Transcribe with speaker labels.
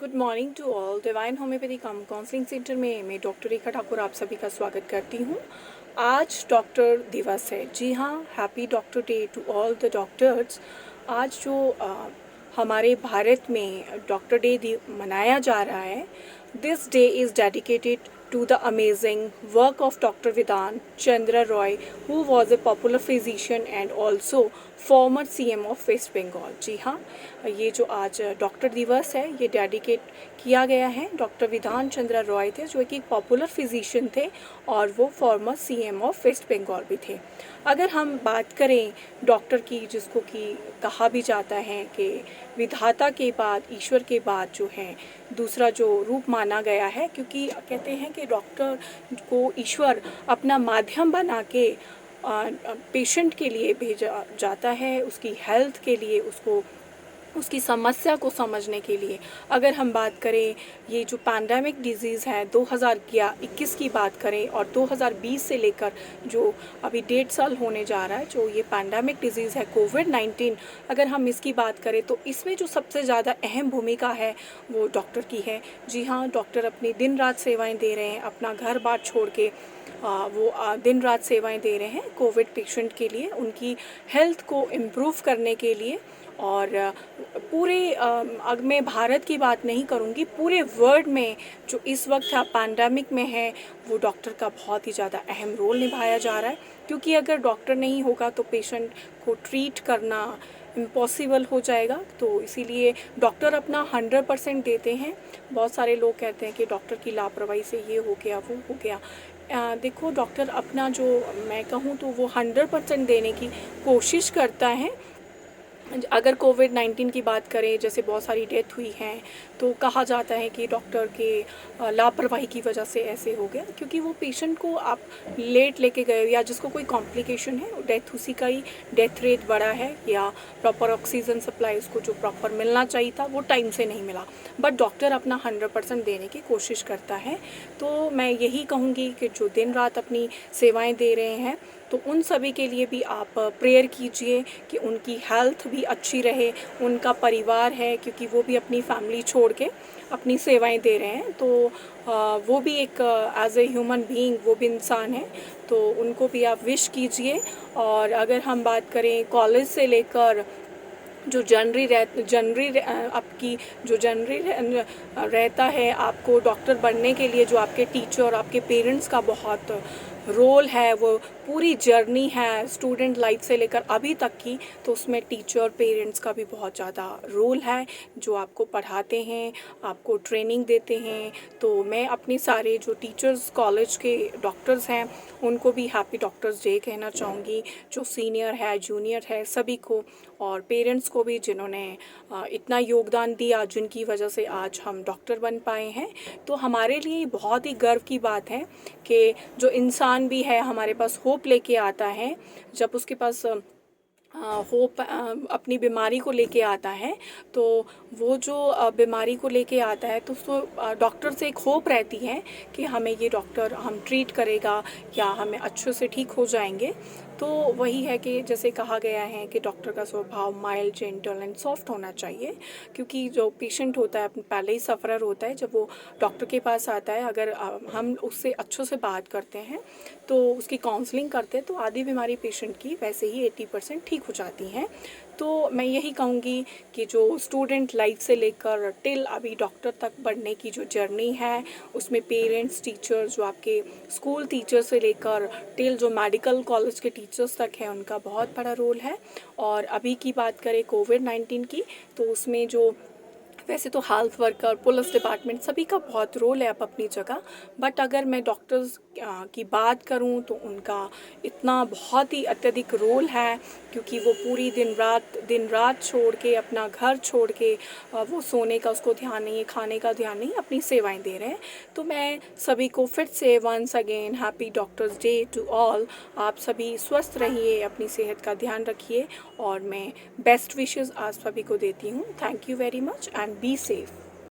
Speaker 1: Good morning to all. Divine homeopathy counselling centre में मैं doctor रेखा ठाकुर आप सभी का स्वागत करती हूँ। आज डॉक्टर दिवस है। जी हाँ, happy doctor day to all the doctors. आज जो हमारे भारत में डॉक्टर डे मनाया जा रहा है, this day is dedicated to the amazing work of Dr. Vedant Chandra Roy, who was a popular physician and also former CM of waste Bengal. जी हाँ, ये जो आज डॉक्टर दिवस है ये डेडिकेट किया गया है। डॉक्टर विधान चंद्र रॉय थे जो एक पॉपुलर फिजिशियन थे और वो former CM of waste Bengal भी थे। अगर हम बात करें डॉक्टर की, जिसको कि कहा भी जाता है कि विधाता के बाद, ईश्वर के बाद जो है दूसरा जो रूप माना गया है, क्योंकि कहते हैं कि डॉक्टर को ईश्वर अपना माध्यम बना के पेशेंट के लिए भेजा जाता है, उसकी हेल्थ के लिए, उसकी समस्या को समझने के लिए। अगर हम बात करें ये जो पैंडेमिक डिजीज़ है 2021 की बात करें और 2020 से लेकर जो अभी 1.5 साल होने जा रहा है, जो ये पैंडेमिक डिजीज़ है कोविड-19, अगर हम इसकी बात करें तो इसमें जो सबसे ज़्यादा अहम भूमिका है वो डॉक्टर की है। जी हाँ, डॉक्टर अपनी दिन रात सेवाएं दे रहे हैं, अपना घर बार छोड़ के वो दिन रात सेवाएं दे रहे हैं कोविड पेशेंट के लिए, उनकी हेल्थ को इम्प्रूव करने के लिए। और पूरे मैं भारत की बात नहीं करूँगी, पूरे वर्ल्ड में जो इस वक्त पैंडेमिक में है वो डॉक्टर का बहुत ही ज़्यादा अहम रोल निभाया जा रहा है, क्योंकि अगर डॉक्टर नहीं होगा तो पेशेंट को ट्रीट करना इम्पॉसिबल हो जाएगा। तो इसीलिए डॉक्टर अपना 100% देते हैं। बहुत सारे लोग कहते हैं कि डॉक्टर की लापरवाही से ये हो गया, वो हो गया। देखो, डॉक्टर अपना जो मैं कहूँ तो वो 100% देने की कोशिश करता है। अगर कोविड-19 की बात करें, जैसे बहुत सारी डेथ हुई हैं, तो कहा जाता है कि डॉक्टर के लापरवाही की वजह से ऐसे हो गया, क्योंकि वो पेशेंट को आप लेट लेके गए या जिसको कोई कॉम्प्लिकेशन है, डेथ उसी का ही डेथ रेट बढ़ा है, या प्रॉपर ऑक्सीजन सप्लाई उसको जो प्रॉपर मिलना चाहिए था वो टाइम से नहीं मिला। बट डॉक्टर अपना 100% देने की कोशिश करता है। तो मैं यही कहूँगी कि जो दिन रात अपनी सेवाएँ दे रहे हैं, तो उन सभी के लिए भी आप प्रेयर कीजिए कि उनकी हेल्थ भी अच्छी रहे, उनका परिवार है, क्योंकि वो भी अपनी फैमिली छोड़ के अपनी सेवाएं दे रहे हैं। तो वो भी एक एज ए ह्यूमन बीइंग, वो भी इंसान है, तो उनको भी आप विश कीजिए। और अगर हम बात करें कॉलेज से लेकर जो आपकी जो जनरी रहता है, आपको डॉक्टर बनने के लिए जो आपके टीचर, आपके पेरेंट्स का बहुत रोल है, वो पूरी जर्नी है स्टूडेंट लाइफ से लेकर अभी तक की, तो उसमें टीचर, पेरेंट्स का भी बहुत ज़्यादा रोल है, जो आपको पढ़ाते हैं, आपको ट्रेनिंग देते हैं। तो मैं अपने सारे जो टीचर्स, कॉलेज के डॉक्टर्स हैं, उनको भी हैप्पी डॉक्टर्स डे कहना चाहूँगी, जो सीनियर है, जूनियर है, सभी को, और पेरेंट्स को भी, जिन्होंने इतना योगदान दिया, जिनकी वजह से आज हम डॉक्टर बन पाए हैं। तो हमारे लिए बहुत ही गर्व की बात है कि जो इंसान भी है हमारे पास होप लेके आता है, जब उसके पास होप अपनी बीमारी को लेके आता है, तो वो जो बीमारी को लेके आता है तो उसको डॉक्टर से एक होप रहती है कि हमें ये डॉक्टर हम ट्रीट करेगा या हमें अच्छे से ठीक हो जाएंगे। तो वही है कि जैसे कहा गया है कि डॉक्टर का स्वभाव माइल्ड, जेंटल एंड सॉफ्ट होना चाहिए, क्योंकि जो पेशेंट होता है पहले ही सफ़रर होता है, जब वो डॉक्टर के पास आता है, अगर हम उससे अच्छे से बात करते हैं, तो उसकी काउंसलिंग करते हैं, तो आधी बीमारी पेशेंट की वैसे ही 80% ठीक हो जाती हैं। तो मैं यही कहूँगी कि जो स्टूडेंट लाइफ से लेकर टिल अभी डॉक्टर तक बढ़ने की जो जर्नी है, उसमें पेरेंट्स, टीचर्स, जो आपके स्कूल टीचर से लेकर टिल जो मेडिकल कॉलेज के टीचर्स तक हैं, उनका बहुत बड़ा रोल है। और अभी की बात करें कोविड-19 की, तो उसमें जो वैसे तो हेल्थ वर्कर, पुलिस डिपार्टमेंट, सभी का बहुत रोल है अब अपनी जगह। बट अगर मैं डॉक्टर्स की बात करूं तो उनका इतना बहुत ही अत्यधिक रोल है, क्योंकि वो पूरी दिन रात छोड़ के, अपना घर छोड़ के, वो सोने का उसको ध्यान नहीं है, खाने का ध्यान नहीं, अपनी सेवाएं दे रहे हैं। तो मैं सभी को फिर से once again happy doctors day to all. आप सभी स्वस्थ रहिए, अपनी सेहत का ध्यान रखिए, और मैं बेस्ट विशेस आप सभी को देती हूँ। Thank you very much and be safe.